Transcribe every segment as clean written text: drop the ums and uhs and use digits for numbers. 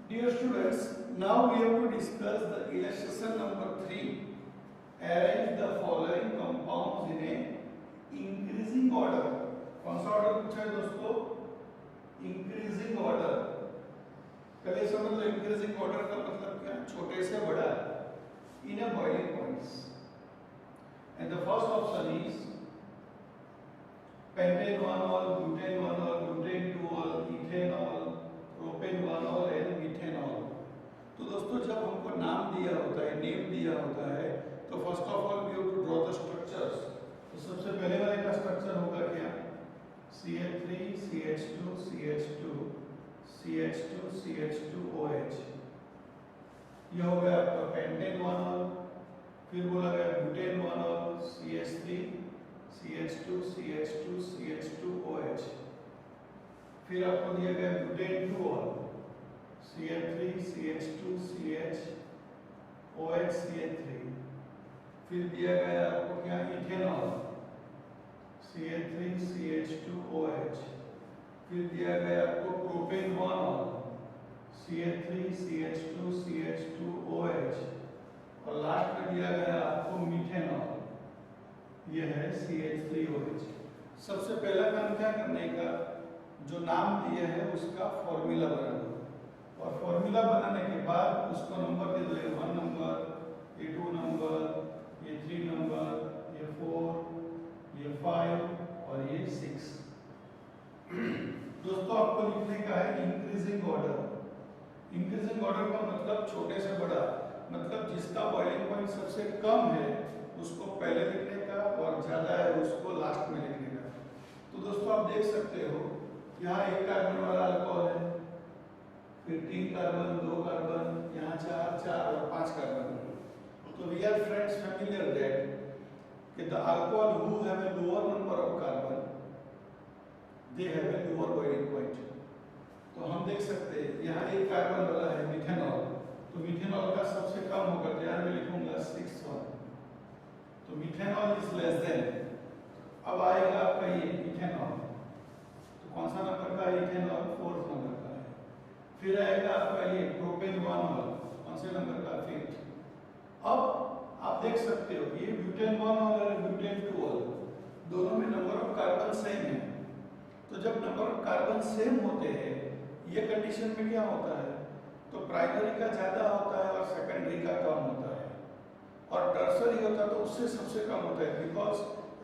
Dear students, now we have to discuss the illustration number 3. Arrange the following compounds in a increasing order. कौन सा order पूछा है दोस्तों? Increasing order. पहले समझ लो इंक्रीजिंग ऑर्डर का मतलब क्या? छोटे से बड़ा in a boiling points. And the first option is pentane 1-ol, butane 1-ol, butane 2-ol, ethanol, propane 1-ol and methanol. तो दोस्तों जब हमको नाम दिया होता है, नेम दिया होता है, तो first of all we have to draw the structures. तो सबसे पहले वाले का स्ट्रक्चर होगा क्या? CH3 CH2 CH2 CH2 CH2OH. ये हो गया आपका पेंटेन 1-ol. फिर बोला गया butane 1-ol CH3 CH2 CH2 CH2OH. फिर आपको दिया गया butane 2-ol CH3 CH2 CH OH CH3. फिर दिया गया आपको क्या? Ethanol CH3 CH2OH. फिर दिया गया आपको propane 1-ol CH3 CH2 CH2OH. और लास्ट में दिया गया आपको मिथेनॉल, ये है CH3OH. सबसे पहला काम क्या करने का? जो नाम दिए है उसका फॉर्मूला बना दो और फॉर्मूला बनाने के बाद उसको नंबर दे दो. ये 1 नंबर, ये 2 नंबर, ये 3 नंबर, ये 4, ये 5 और ये 6. दोस्तों आपको लिखने का है इंक्रीजिंग ऑर्डर. इंक्रीजिंग ऑर्डर का मतलब छोटे से बड़ा, मतलब जिसका बॉइलिंग पॉइंट सबसे कम है उसको पहले लिखने का और ज्यादा है उसको लास्ट में लिखने का. तो दोस्तों आप देख सकते हो यहाँ 1 कार्बन वाला अल्कोहल है, फिर 3 कार्बन, 2 कार्बन, यहाँ 4 और 5 कार्बन. तो we are friends familiar that कि the alcohol who have a lower number of carbon they have a lower boiling point. तो हम देख सकते हैं यहाँ 1 कार्बन वाला है मिथेनॉल. तो मिथेनॉल का सबसे कम होगा, तो यहाँ मैं लिखूंगा 6 1. तो मिथेनॉल इज लेस देन. अब आएगा आपका ये इथेनॉल. कौन सा नंबर का है? इथेनॉल 4th नंबर का है. फिर आएगा आपका ये प्रोपेन 1-ol, कौन से नंबर का? 5th. अब आप देख सकते हो ये ब्यूटेन 1-ol और ब्यूटेन 2-ol दोनों में नंबर ऑफ कार्बन सेम है. तो जब नंबर ऑफ कार्बन सेम होते हैं ये कंडीशन में क्या होता है? तो प्राइमरी का ज्यादा होता है और सेकेंडरी का कम होता है, और टर्सरी होता है तो उससे सबसे कम होता है. Because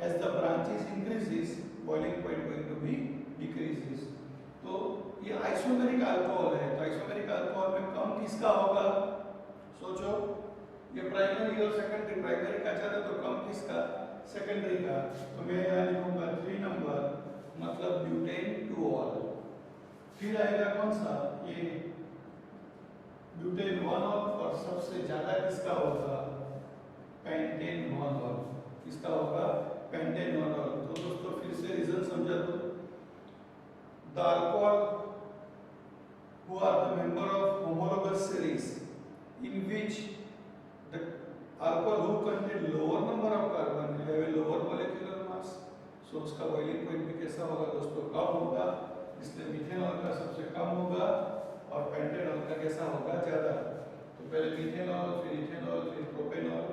as the branches increases boiling point going to be decreases. तो ये आइसोमेरिक अल्कोहल है, तो आइसोमेरिक अल्कोहल में कम किसका होगा? सोचो, ये प्राइमरी और सेकेंडरी. प्राइमरी का ज्यादा तो कम किसका? सेकेंडरी का. तो मैं यहाँ लिखूंगा 3 नंबर, मतलब ब्यूटेन 2-ol. फिर आएगा कौन सा? ये ब्यूटेन 1-ol और सबसे ज्यादा किसका होगा? Pentane 1-ol. किसका होगा? Pentane 1-ol. तो दोस्तों फिर से रीजन समझा दो. The alcohol who are the member of homologous series in which the alcohol who contain lower number of carbon have a lower molecular mass. So उसका boiling point भी कैसा होगा दोस्तों? कम होगा. इसलिए मिथेनॉल का सबसे कम होगा और पेंटेनॉल का कैसा होगा? ज्यादा. तो पहले मिथेनॉल, फिर इथेनॉल, फिर प्रोपेनॉल.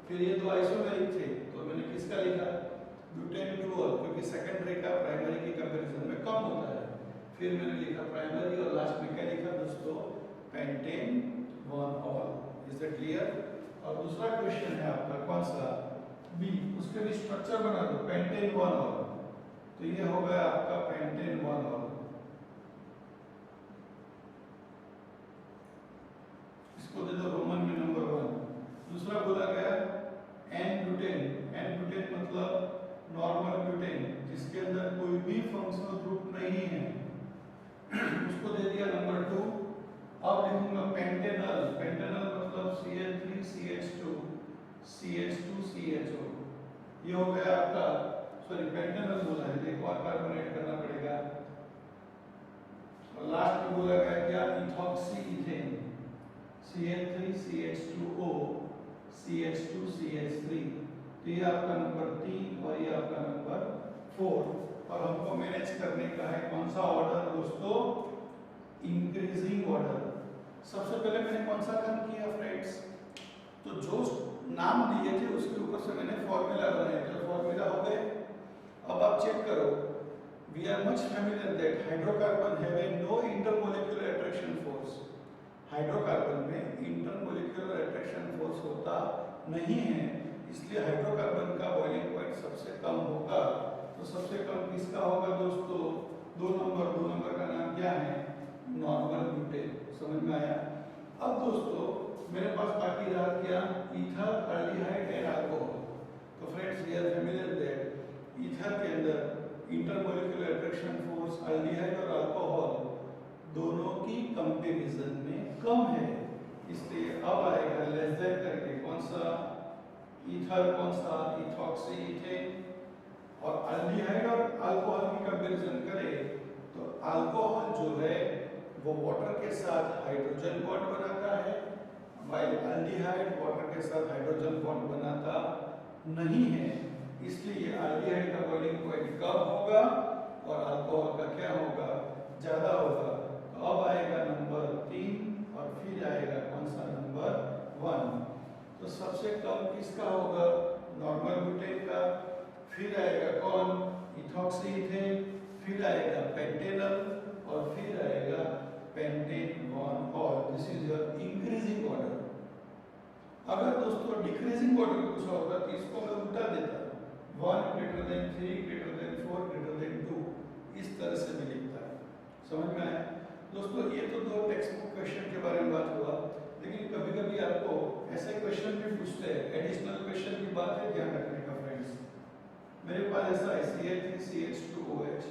फिर ये दो आइसोमेरिक थे तो मैंने किसका लिखा? ब्यूटेन 2-ol, क्योंकि सेकेंडरी का प्राइमरी की कंपैरिजन में कम होता है. फिर मैंने लिखा प्राइमरी और लास्ट में क्या लिखा दोस्तों? Pentane 1-ol. Is that clear? और दूसरा क्वेश्चन है आपका कौन सा? बी. उसके भी स्ट्रक्चर बना दो. पेंटेन 1-ol, तो ये हो गया आपका पेंटेन 1-ol. इसको दे दो रोमन में नंबर 1. दूसरा बोला गया N-ब्यूटेन. N-ब्यूटेन मतलब नॉर्मल ब्यूटेन जिसके अंदर कोई भी फंक्शनल ग्रुप नहीं है, उसको दे दिया नंबर 2. अब लिखूंगा पेंटेनल. पेंटेनल मतलब CH3 CH2 CH2 CHO. ये हो गया आपका, सॉरी पेंटेनल बोला है, एक और कार्बन ऐड करना पड़ेगा. और लास्ट में बोला गया क्या? Ethoxy ethane CH3 CH2O CH2 CH3. तो ये आपका नंबर 3 और ये आपका नंबर 4. और हमको मैनेज करने का है कौन सा ऑर्डर दोस्तों? Increasing order. सबसे पहले मैंने कौन सा काम किया फ्रेंड्स, तो जो नाम दिए थे उसके ऊपर से मैंने फॉर्मूला बनाए, तो फॉर्मूला हो गए। अब आप चेक करो, we are much familiar that hydrocarbon have a no intermolecular attraction force. Hydrocarbon में इंटरमोलिक्यूलर अट्रैक्शन फोर्स होता नहीं है, इसलिए हाइड्रोकार्बन का बॉइलिंग पॉइंट सबसे कम होगा। तो सबसे कम किसका होगा दोस्तों, 2 नंबर का नाम क्या है, नॉर्मल ब्यूटेन। समझ में आया। अब दोस्तों मेरे पास बाकी रहा क्या, ईथर, एल्डिहाइड एंड अल्कोहल। तो friends we are familiar that ether के अंदर इंटरमोलिक्यूलर अट्रैक्शन फोर्स एल्डिहाइड और अल्कोहल दोनों की कंपैरिजन में कम है, इसलिए अब आएगा लेस देन करके कौन सा, ईथर कौन सा, इथॉक्सी इथेन। और एल्डिहाइड और अल्कोहल की कंपैरिजन करें तो अल्कोहल जो है वो वाटर के साथ हाइड्रोजन बॉन्ड बनाता है, while एल्डिहाइड वाटर के साथ हाइड्रोजन बॉन्ड बनाता नहीं है, इसलिए एल्डिहाइड का बॉइलिंग पॉइंट कम होगा और अल्कोहल का क्या होगा, ज्यादा होगा। तो अब आएगा नंबर 3 और फिर आएगा कौन सा, नंबर 1। तो सबसे कम किसका होगा, नॉर्मल ब्यूटेन का, फिर आएगा कौन, इथॉक्सी इथेन, फिर आएगा पेंटेनल और फिर आएगा pentane one all. This is your increasing order. अगर दोस्तों डिक्रीजिंग ऑर्डर पूछा होगा तो इसको मैं उल्टा देता, 1 greater than 3 greater than 4 greater than 2, इस तरह से मैं लिखता है। समझ में आया दोस्तों। ये तो 2 टेक्स्ट बुक क्वेश्चन के बारे में बात हुआ, लेकिन कभी कभी आपको ऐसे क्वेश्चन भी पूछते हैं, एडिशनल क्वेश्चन की बात है ध्यान रखने का फ्रेंड्स। मेरे पास ऐसा है CH3CH2OH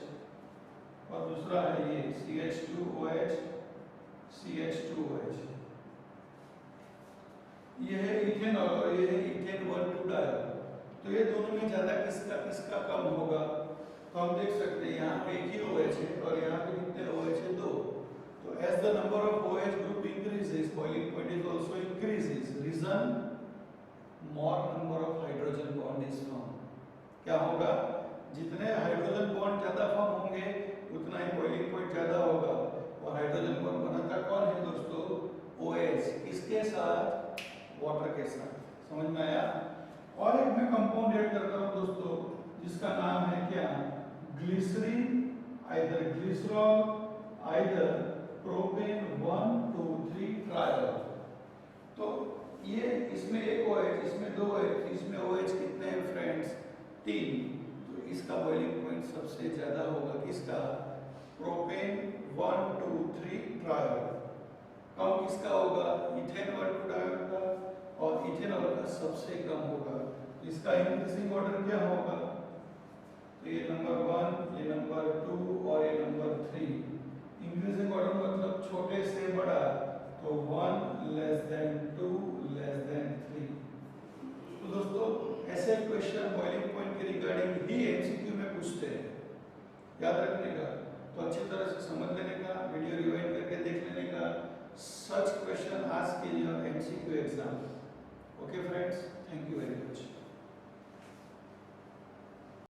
और दूसरा है ये CH2OH CH2OH, ये है इथेनॉल और ये है इथेन 1,2 डायल। तो ये दोनों में ज्यादा किसका कम होगा, तो हम देख सकते हैं यहाँ पे एक ही OH है और यहाँ पे कितने OH है, 2। तो as the number of OH group increases, boiling point is also increases. Reason, more number of hydrogen bond is formed. क्या होगा, जितने हाइड्रोजन बॉन्ड ज्यादा फॉर्म होंगे उतना ही बॉइलिंग पॉइंट ज्यादा होगा। और हाइड्रोजन बॉन्ड बनाता कौन है दोस्तों, OH, किसके साथ, वाटर के साथ। समझ में आया। और एक मैं कंपाउंड ऐड करता हूं दोस्तों जिसका नाम है क्या, glycerine, either glycerol, either propane 1, 2, 3 triol. तो ये इसमें एक OH, इसमें 2 OH, इसमें OH कितने हैं फ्रेंड्स, 3। तो इसका बॉइलिंग पॉइंट सबसे ज्यादा होगा किसका, प्रोपेन 1, 2, 3 ट्रायल। कम किसका होगा, इथेन 1,2 डायल का, और इथेनॉल का सबसे कम होगा। तो इसका इंक्रीजिंग ऑर्डर क्या होगा, तो ये नंबर 1, ये नंबर 2 और ये नंबर 3। इंक्रीजिंग ऑर्डर मतलब छोटे से बड़ा, तो 1 लेस देन 2 लेस देन 3। तो दोस्तों ऐसे क्वेश्चन बॉइलिंग पॉइंट के रिगार्डिंग ही एमसीक्यू में पूछते हैं, याद रखने का। तो अच्छी तरह से समझ लेने का, वीडियो रिवाइंड करके देख लेने का। Such question asked in your MCQ exam. Okay friends, thank you very much.